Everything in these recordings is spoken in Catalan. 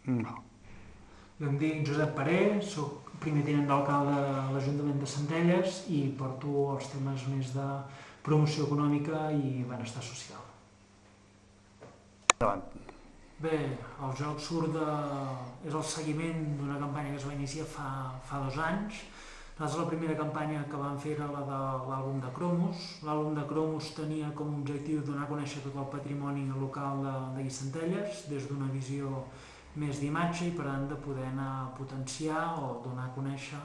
No. Jo em dic Josep Paré, soc primer tinent d'alcalde de l'Ajuntament de Centelles i porto els temes més de promoció econòmica i benestar social. Endavant. Bé, el joc és el seguiment d'una campanya que es va iniciar fa 2 anys. Nosaltres la primera campanya que vam fer era la de l'àlbum de cromos. L'àlbum de cromos tenia com a objectiu donar a conèixer tot el patrimoni local de Centelles des d'una visió més d'imatge i per tant de poder anar a potenciar o donar a conèixer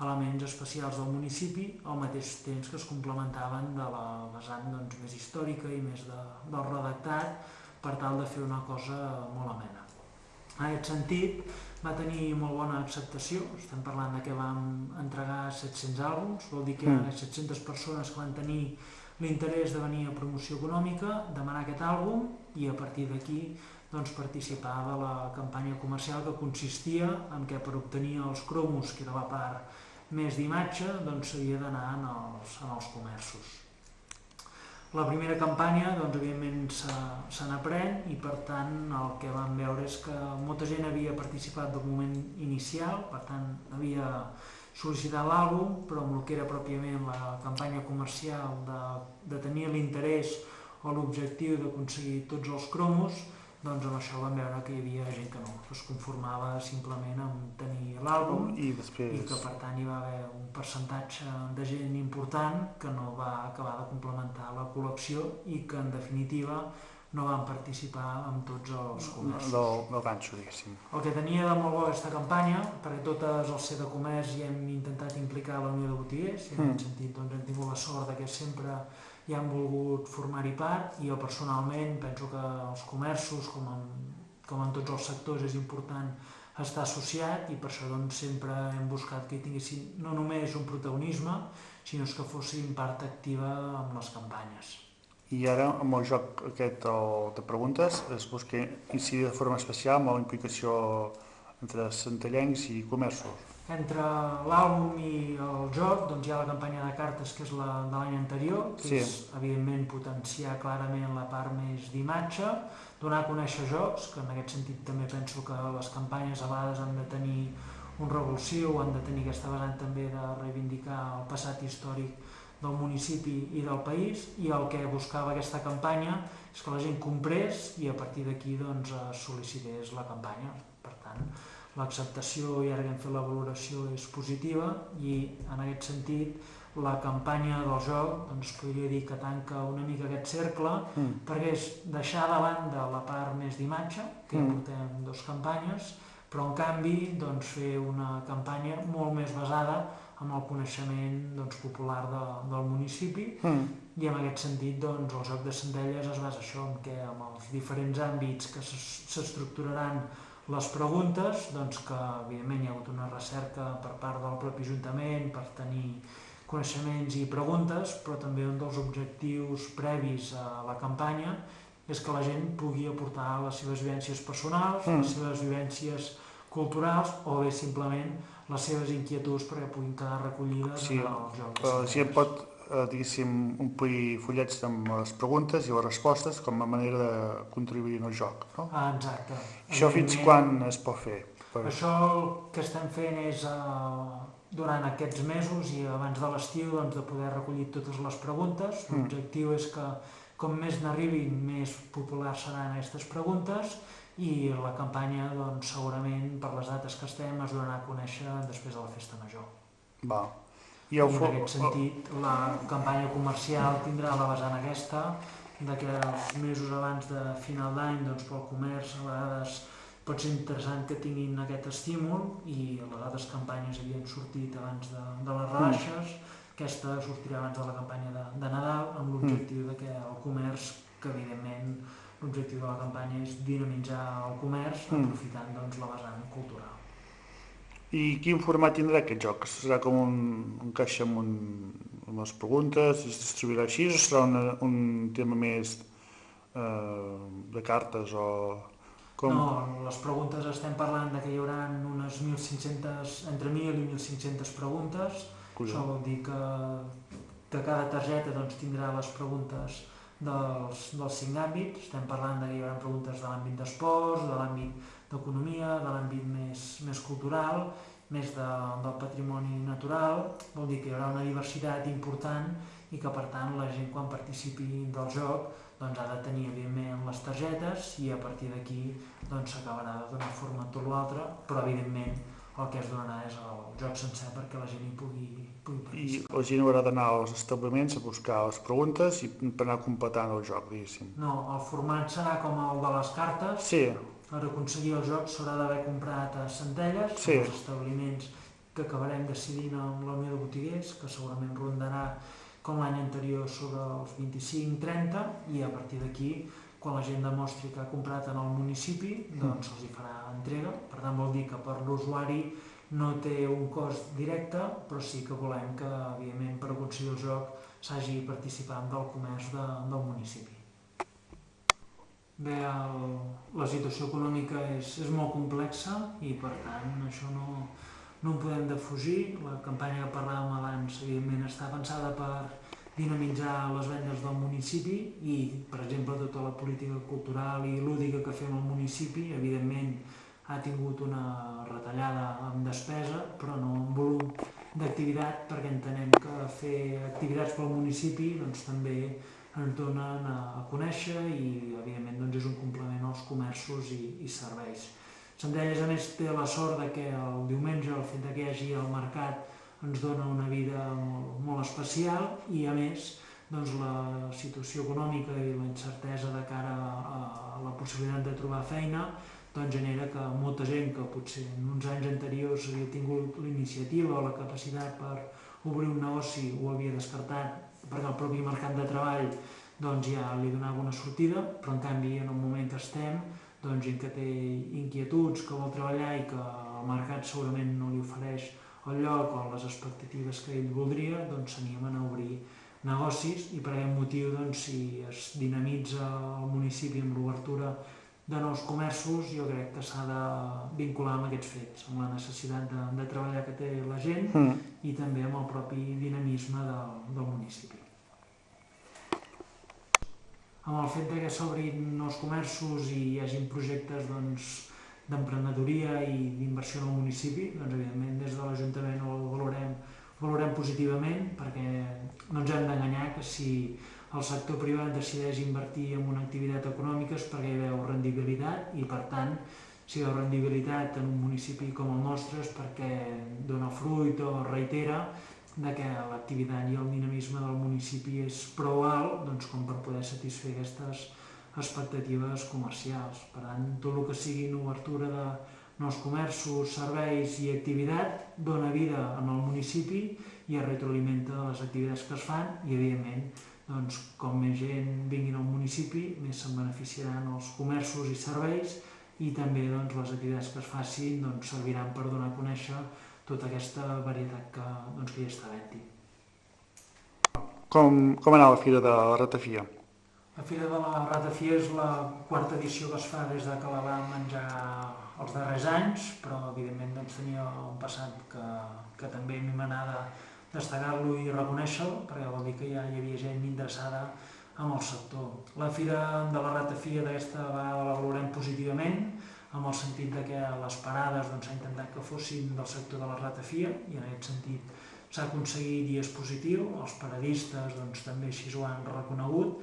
elements especials del municipi al mateix temps que es complementaven de la vessant més històrica i més del redactat per tal de fer una cosa molt amena. En aquest sentit va tenir molt bona acceptació, estem parlant de que vam entregar 700 àlbums, vol dir que hi ha 700 persones que van tenir l'interès de venir a promoció econòmica, demanar aquest àlbum i a partir d'aquí participar de la campanya comercial que consistia en que per obtenir els cromos, que era la part més d'imatge, s'havia d'anar en els comerços. La primera campanya, evidentment, se n'aprèn i per tant el que vam veure és que molta gent havia participat del moment inicial, per tant havia sol·licitat l'àlbum, però amb el que era pròpiament la campanya comercial de tenir l'interès o l'objectiu d'aconseguir tots els cromos, amb això vam veure que hi havia gent que no, que es conformava simplement amb tenir l'àlbum i que per tant hi va haver un percentatge de gent important que no va acabar de complementar la col·lecció i que en definitiva no van participar en tots els comerços. Del ganxo, diguéssim. El que tenia de molt bo aquesta campanya, perquè totes els C de comerç hi hem intentat implicar la Unió de Botiguers, i en aquest sentit hem tingut la sort que sempre hi han volgut formar-hi part i jo personalment penso que els comerços, com en tots els sectors, és important estar associat i per això sempre hem buscat que hi tinguessin no només un protagonisme, sinó que fossin part activa en les campanyes. I ara, amb el joc aquest de preguntes, es busca incidir de forma especial amb la implicació entre centellencs i comerços. Entre l'àlbum i el joc hi ha la campanya de cartes, que és la de l'any anterior, que és, evidentment, potenciar clarament la part més d'imatge, donar a conèixer jocs, que en aquest sentit també penso que les campanyes a vegades han de tenir un revulsiu, han de tenir aquesta vessant també de reivindicar el passat històric del municipi i del país, i el que buscava aquesta campanya és que la gent comprés i a partir d'aquí sol·licités la campanya. Per tant, l'acceptació, i ara que hem fet la valoració, és positiva i en aquest sentit la campanya del joc es podria dir que tanca una mica aquest cercle perquè és deixar de banda la part més d'imatge, que ja portem 2 campanyes, però en canvi fer una campanya molt més basada en el coneixement popular del municipi i en aquest sentit el joc de Centelles es basa això, en què amb els diferents àmbits que s'estructuraran les preguntes, que evidentment hi ha hagut una recerca per part del propi Ajuntament per tenir coneixements i preguntes, però també un dels objectius previs a la campanya és que la gent pugui aportar les seves vivències personals, les seves vivències culturals o bé simplement les seves inquietuds perquè puguin quedar recollides en el joc. La gent pot, diguéssim, omplir fullets amb les preguntes i les respostes com a manera de contribuir al joc, no? Exacte. Això fins quan es pot fer? Això el que estem fent és durant aquests mesos i abans de l'estiu de poder recollir totes les preguntes. L'objectiu és que com més n'arribin, més populars seran aquestes preguntes i la campanya segurament per les dates que estem es donarà a conèixer després de la festa major. I en aquest sentit la campanya comercial tindrà la vessant aquesta de que els mesos abans de final d'any pel comerç a vegades pot ser interessant que tinguin aquest estímul i les altres campanyes havien sortit abans de les rebaixes, aquesta sortirà abans de la campanya de Nadal amb l'objectiu que el comerç, que evidentment l'objectiu de la campanya és dinamitzar el comerç aprofitant la vessant cultural. I quin format tindrà aquest joc? Serà com un caixa amb les preguntes, es distribuirà així o serà un tema més de cartes o com? No, les preguntes estem parlant que hi haurà unes 1.500, entre 1.000 i 1.500 preguntes. Això vol dir que cada targeta tindrà les preguntes dels 5 àmbits. Estem parlant que hi haurà preguntes de l'àmbit d'esports, de l'àmbit d'economia, de l'àmbit més cultural, més del patrimoni natural. Vol dir que hi haurà una diversitat important i que per tant la gent quan participi del joc doncs, ha de tenir evidentment les targetes i a partir d'aquí s'acabarà d'una forma tot l'altre, però evidentment el que es donarà és el joc sencer perquè la gent hi pugui participar. I la gent haurà d'anar als establiments a buscar les preguntes i per anar completant el joc, diguéssim. No, el format serà com el de les cartes. Sí. Per aconseguir el joc s'haurà d'haver comprat a Centelles, sí. Els establiments que acabarem decidint amb la Unió de Botiguers, que segurament rondarà com l'any anterior sobre els 25-30, i a partir d'aquí, quan la gent demostri que ha comprat en el municipi, doncs se'ls hi farà entrega. Per tant, vol dir que per l'usuari no té un cost directe, però sí que volem que, evidentment, per aconseguir el joc s'hagi participat del comerç del municipi. Bé, la situació econòmica és molt complexa i, per tant, això no en podem defugir. La campanya que parlàvem abans, evidentment, està pensada per dinamitzar les vendes del municipi i, per exemple, tota la política cultural i lúdica que fem al municipi, evidentment, ha tingut una retallada en despesa, però no en volum d'activitat, perquè entenem que fer activitats pel municipi també ens donen a conèixer i, evidentment, és un complement als comerços i serveis. Centelles, a més, té la sort que el diumenge, el fet que hi hagi el mercat, ens dona una vida molt especial i, a més, la situació econòmica i la incertesa de cara a la possibilitat de trobar feina genera que molta gent que potser en uns anys anteriors havia tingut l'iniciativa o la capacitat per obrir un negoci ho havia descartat perquè el propi mercat de treball ja li donava una sortida, però en canvi en el moment que estem, gent que té inquietuds, que vol treballar i que el mercat segurament no li ofereix el lloc o les expectatives que ell voldria, s'animen a obrir negocis i per aquest motiu si es dinamitza el municipi amb l'obertura de nous comerços, jo crec que s'ha de vincular amb aquests fets, amb la necessitat de treballar que té la gent i també amb el propi dinamisme del municipi. Amb el fet que s'obrin nous comerços i hi hagi projectes d'emprenedoria i d'inversió en el municipi, evidentment des de l'Ajuntament ho valorem positivament perquè no ens hem d'enganyar que si el sector privat decideix invertir en una activitat econòmica és perquè hi veu rendibilitat i, per tant, si hi veu rendibilitat en un municipi com el nostre és perquè dona fruit o reitera que l'activitat i el dinamisme del municipi és prou alt com per poder satisfer aquestes expectatives comercials. Per tant, tot el que sigui obertura de nous comerços, serveis i activitat dona vida en el municipi i es retroalimenta les activitats que es fan i, evidentment, com més gent vingui al municipi, més se'n beneficiaran els comerços i serveis i també les activitats que es facin serviran per donar a conèixer tota aquesta varietat que hi està havent-hi. Com anava la Fira de la Ratafia? La Fira de la Ratafia és la quarta edició que es fa des que la vam menjar els darrers anys, però evidentment tenia un passat que també a mi m'agrada destacar-lo i reconèixer-lo, perquè vol dir que ja hi havia gent interessada en el sector. La Fira de la Ratafia d'aquesta vegada la valorem positivament, en el sentit que les parades s'ha intentat que fossin del sector de la ratafia i en aquest sentit s'ha aconseguit i és positiu, els paradistes també així ho han reconegut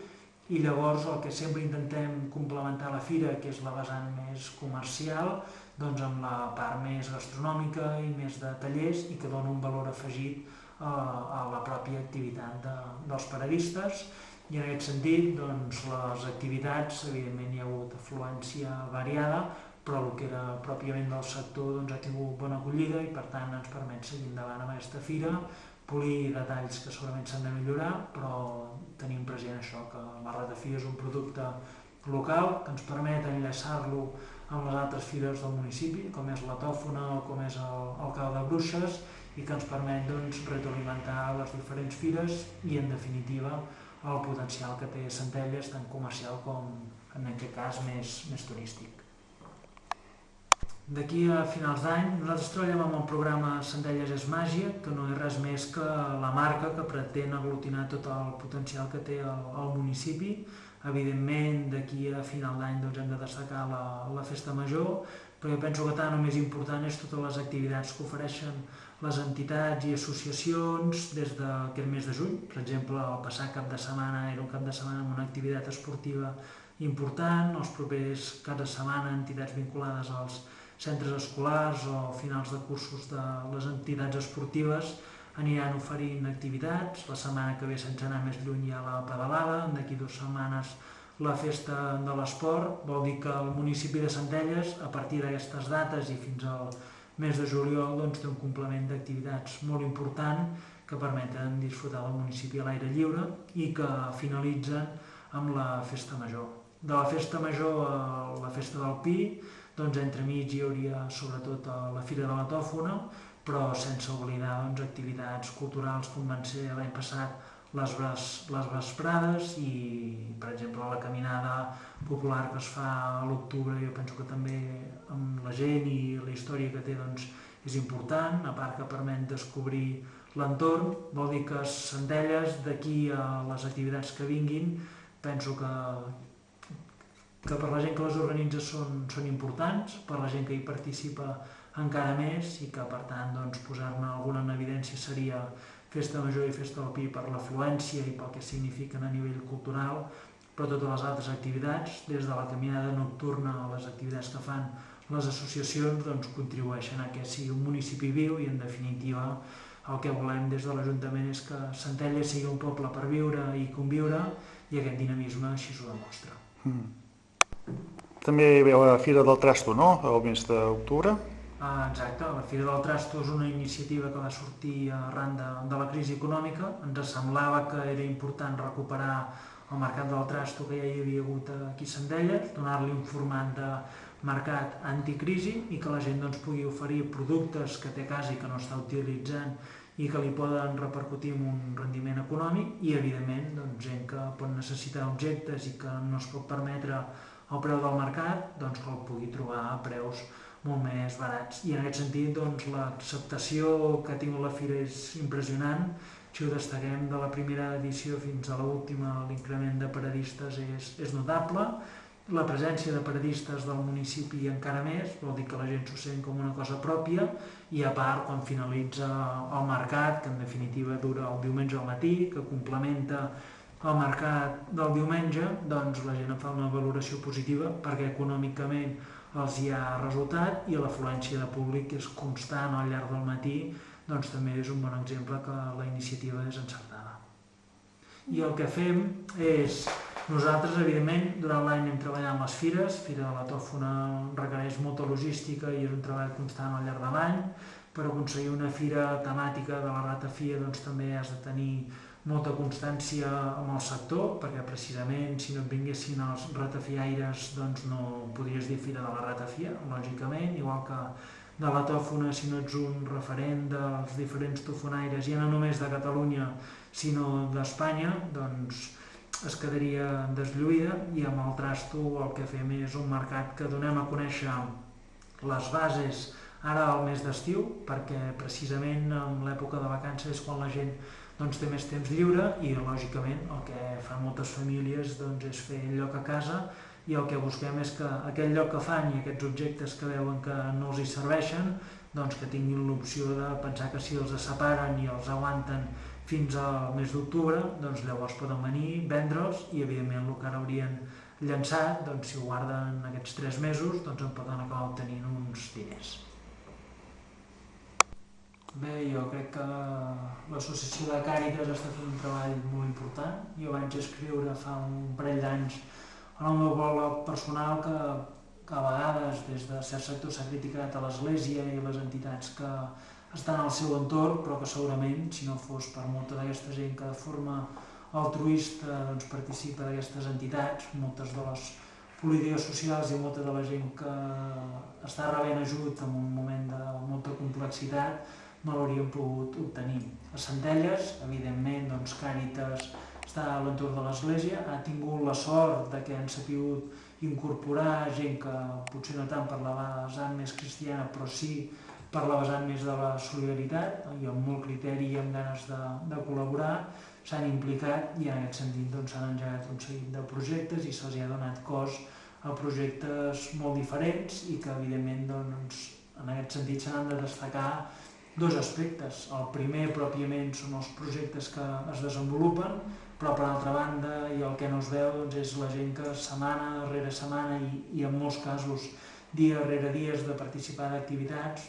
i llavors el que sempre intentem complementar la fira, que és la vessant més comercial, amb la part més gastronòmica i més de tallers i que dona un valor afegit a la pròpia activitat dels paradistes i en aquest sentit les activitats, evidentment hi ha hagut afluència variada, però el que era pròpiament del sector ha tingut bona acollida i per tant ens permet seguir endavant amb aquesta fira, polir detalls que segurament s'han de millorar, però tenim present això, que la ratafia és un producte local que ens permet enllaçar-lo amb les altres fires del municipi, com és la Tòfona o com és el Cau de Bruixes, i que ens permet retroalimentar les diferents fires i, en definitiva, el potencial que té Centelles, tant comercial com, en aquest cas, més turístic. D'aquí a finals d'any, nosaltres treballem amb el programa Centelles és Màgia, que no és res més que la marca que pretén aglutinar tot el potencial que té el municipi. Evidentment, d'aquí a final d'any hem de destacar la Festa Major, però jo penso que tant o més important és totes les activitats que ofereixen les entitats i associacions des d'aquest mes de juny. Per exemple, el passat cap de setmana era un cap de setmana amb una activitat esportiva important, els propers caps de setmana entitats vinculades als centres escolars o finals de cursos de les entitats esportives aniran oferint activitats. La setmana que ve, sense anar més lluny, hi ha la pedalada, d'aquí 2 setmanes la festa de l'esport. Vol dir que el municipi de Centelles, a partir d'aquestes dates i fins al mes de juliol, té un complement d'activitats molt important que permeten disfrutar del municipi a l'aire lliure i que finalitzen amb la festa major. De la festa major a la festa del Pi, entremig hi hauria sobretot la Fira de la Tòfona, però sense oblidar activitats culturals com van ser l'any passat les vesprades i, per exemple, la caminada popular que es fa a l'octubre. Jo penso que també amb la gent i la història que té és important, a part que permet descobrir l'entorn. Vol dir que Centelles, d'aquí a les activitats que vinguin, penso que per la gent que les organitza són importants, per la gent que hi participa encara més, i que per tant posar-ne alguna en evidència seria Festa Major i Festa del Pi per l'afluència i pel que signifiquen a nivell cultural, però totes les altres activitats, des de la caminada nocturna a les activitats que fan les associacions, contribueixen a que sigui un municipi viu i, en definitiva, el que volem des de l'Ajuntament és que Centelles sigui un poble per viure i conviure, i aquest dinamisme així s'ho demostra. També hi veu la Fira del Trasto, no?, el mes d'octubre. Exacte, la Fira del Trasto és una iniciativa que va sortir arran de la crisi econòmica. Ens semblava que era important recuperar el mercat del trasto que ja hi havia hagut aquí a Centelles, donar-li un format de mercat anticrisi i que la gent pugui oferir productes que té a casa i que no està utilitzant i que li poden repercutir en un rendiment econòmic, i evidentment gent que pot necessitar objectes i que no es pot permetre el preu del mercat, que el pugui trobar a preus molt més barats. I en aquest sentit l'acceptació que ha tingut la Fira és impressionant. Si ho destaquem, de la primera edició fins a l'última, l'increment de paradistes és notable. La presència de paradistes del municipi encara més, vol dir que la gent s'ho sent com una cosa pròpia, i a part, quan finalitza el mercat, que en definitiva dura el diumenge al matí, que complementa el mercat del diumenge, la gent en fa una valoració positiva perquè econòmicament els hi ha resultat, i l'afluència de públic és constant al llarg del matí, també és un bon exemple que la iniciativa és encertada. I el que fem és, nosaltres, evidentment, durant l'any anem treballant amb les fires. Fira de la Tòfona requereix molta logística i és un treball constant al llarg de l'any. Per aconseguir una fira temàtica de la ratafia també has de tenir molta constància amb el sector, perquè precisament si no et vinguessin els ratafiaires no podries dir Fira de la Ratafia, lògicament, igual que de la tòfona, si no ets un referent dels diferents tofonaires, ja no només de Catalunya, sinó d'Espanya, es quedaria deslluïda. I amb el trasto el que fem és un mercat que donem a conèixer les bases ara al mes d'estiu, perquè precisament en l'època de vacances és quan la gent té més temps lliure, i lògicament el que fan moltes famílies és fer lloc a casa, i el que busquem és que aquell lloc que fan i aquests objectes que veuen que no els hi serveixen, que tinguin l'opció de pensar que si els separen i els aguanten fins al mes d'octubre, llavors poden venir, vendre'ls, i evidentment el que ara haurien llançat, si ho guarden aquests 3 mesos, en poden acabar obtenint uns diners. Bé, jo crec que l'associació de Càritas està fent un treball molt important. Jo vaig escriure fa un parell d'anys en el meu blog personal que a vegades des de certs sectors s'ha criticat a l'Església i les entitats que estan al seu entorn, però que segurament, si no fos per molta d'aquesta gent que de forma altruista participa d'aquestes entitats, moltes de les polítiques socials i molta de la gent que està rebent ajut en un moment de molta complexitat, no l'hauríem pogut obtenir. A Centelles, evidentment, Càritas està a l'entorn de l'església, ha tingut la sort de que han sabut incorporar gent que potser no tant per la vessant més cristiana, però sí per la vessant més de la solidaritat, i amb molt criteri i amb ganes de col·laborar, s'han implicat i en aquest sentit s'han engegat un seguit de projectes i se'ls ha donat cos a projectes molt diferents i que evidentment en aquest sentit se n'han de destacar dos aspectes. El primer pròpiament són els projectes que es desenvolupen, però per altra banda i el que no es veu és la gent que setmana rere setmana i en molts casos dia rere dies de participar d'activitats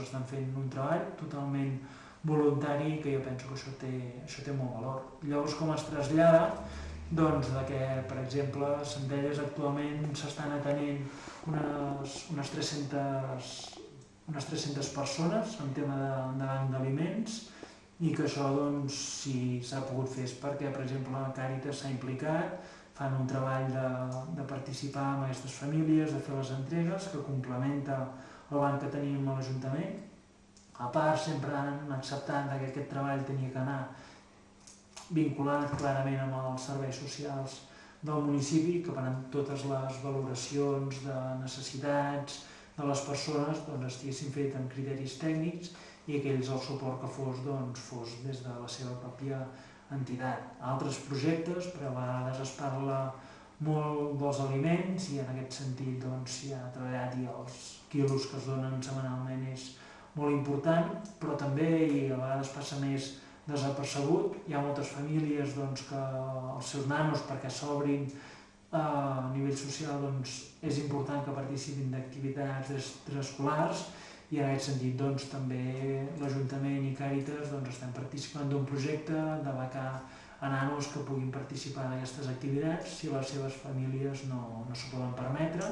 estan fent un treball totalment voluntari que jo penso que això té molt valor. Llavors com es trasllada? De que, per exemple, a Centelles actualment s'estan atenent unes 300 persones en tema de banc d'aliments i que això, si s'ha pogut fer és perquè, per exemple, la Càritas s'ha implicat, fan un treball de participar en aquestes famílies, de fer les entregues, que complementa el banc que tenim a l'Ajuntament. A part, sempre han acceptat que aquest treball tenia que anar vinculat clarament amb els serveis socials del municipi, que per totes les valoracions de necessitats de les persones estiguessin fetes amb criteris tècnics i que ells el suport que fos des de la seva pròpia entitat. Altres projectes, però a vegades es parla molt dels aliments i en aquest sentit s'hi ha treballat i els quilos que es donen setmanalment és molt important, però també, i a vegades passa més desapercebut, hi ha moltes famílies que els seus nanos, perquè s'obrin a nivell social, és important que participin d'activitats extraescolars i en aquest sentit també l'Ajuntament i Càritas estan participant d'un projecte de becar a nanos que puguin participar d'aquestes activitats si les seves famílies no s'ho poden permetre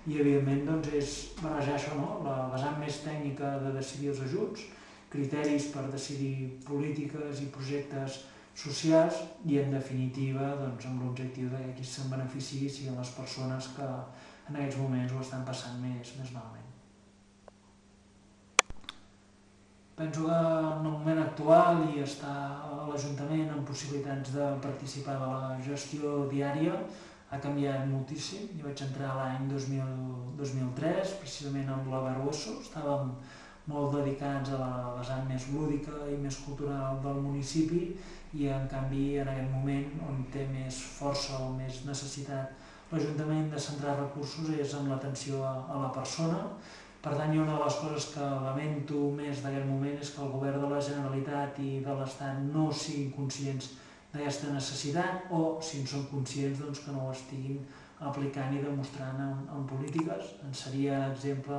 i evidentment és barrejar això, la vessant més tècnica de decidir els ajuts, criteris per decidir polítiques i projectes socials i, en definitiva, amb l'objectiu que qui se'n beneficiï siguin les persones que en aquests moments ho estan passant més malament. Penso que en el moment actual i estar a l'Ajuntament amb possibilitats de participar de la gestió diària ha canviat moltíssim. Jo vaig entrar l'any 2003, precisament amb la Barroso, estàvem molt dedicats a la vessant més lúdica i més cultural del municipi i en canvi en aquest moment on té més força o més necessitat l'Ajuntament de centrar recursos és en l'atenció a la persona. Per tant, una de les coses que lamento més d'aquest moment és que el govern de la Generalitat i de l'Estat no siguin conscients d'aquesta necessitat o, si en són conscients, que no ho estiguin aplicant i demostrant en polítiques. En seria exemple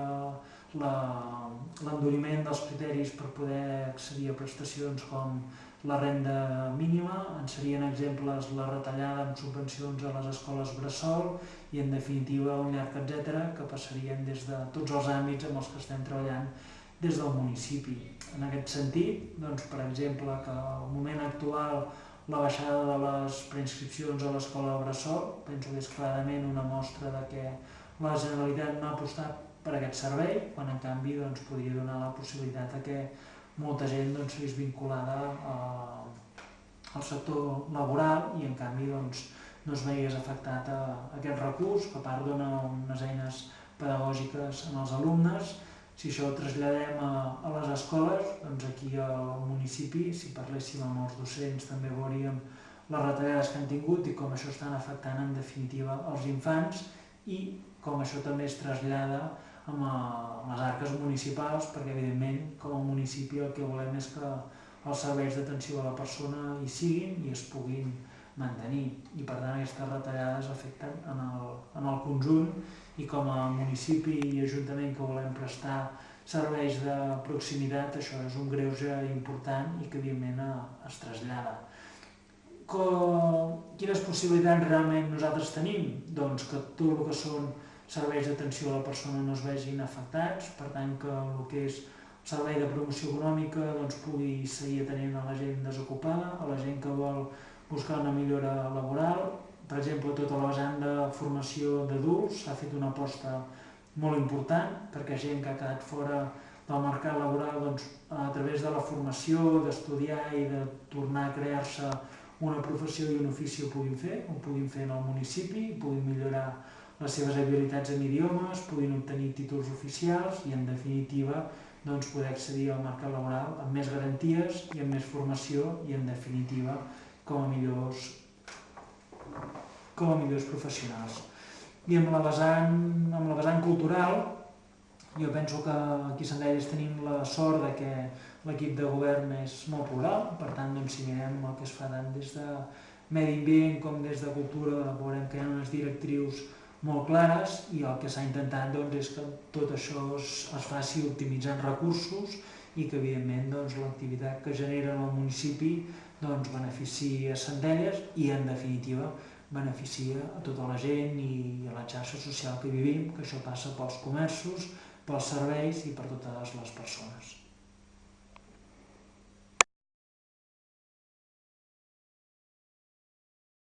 l'enduriment dels criteris per poder accedir a prestacions com la renda mínima, en serien exemples la retallada amb subvencions a les escoles bressol i, en definitiva, un llarg etcètera que passarien des de tots els àmbits amb els que estem treballant des del municipi. En aquest sentit, per exemple, que al moment actual la baixada de les preinscripcions a l'escola bressol penso que és clarament una mostra de que la Generalitat no ha apostat per aquest servei, quan en canvi podria donar la possibilitat que molta gent seguís vinculada al sector laboral i en canvi no es veiés afectat aquest recurs, que a part dona unes eines pedagògiques als alumnes. Si això ho traslladem a les escoles, aquí al municipi, si parléssim amb els docents també veuríem les retallades que han tingut i com això estan afectant en definitiva els infants i com això també es trasllada amb les arques municipals, perquè evidentment com a municipi el que volem és que els serveis d'atenció a la persona hi siguin i es puguin mantenir i per tant aquestes retallades afecten en el conjunt i com a municipi i ajuntament que volem prestar serveis de proximitat això és un greuge important i que evidentment es trasllada. Quines possibilitats realment nosaltres tenim? Doncs que tot el que són serveis d'atenció a la persona no es vegin afectats, per tant que el que és el servei de promoció econòmica pugui seguir atenent a la gent desocupada, a la gent que vol buscar una millora laboral. Per exemple, tota la vessant de formació d'adults s'ha fet una aposta molt important perquè gent que ha quedat fora del mercat laboral a través de la formació, d'estudiar i de tornar a crear-se una professió i un ofici ho puguin fer en el municipi, puguin millorar les seves habilitats en idiomes, puguin obtenir títols oficials i, en definitiva, doncs, poder accedir al mercat laboral amb més garanties i amb més formació i, en definitiva, com a millors professionals. I amb la vessant cultural, jo penso que aquí a Centelles tenim la sort de que l'equip de govern és molt plural, per tant, doncs, si mirem el que es fa tant des de medi ambient com des de cultura, veurem que hi ha unes directrius molt clares i el que s'ha intentat doncs, és que tot això es faci optimitzant recursos i que, evidentment, doncs, l'activitat que genera en el municipi doncs, beneficia Centelles i, en definitiva, beneficia a tota la gent i a la xarxa social que vivim, que això passa pels comerços, pels serveis i per totes les persones.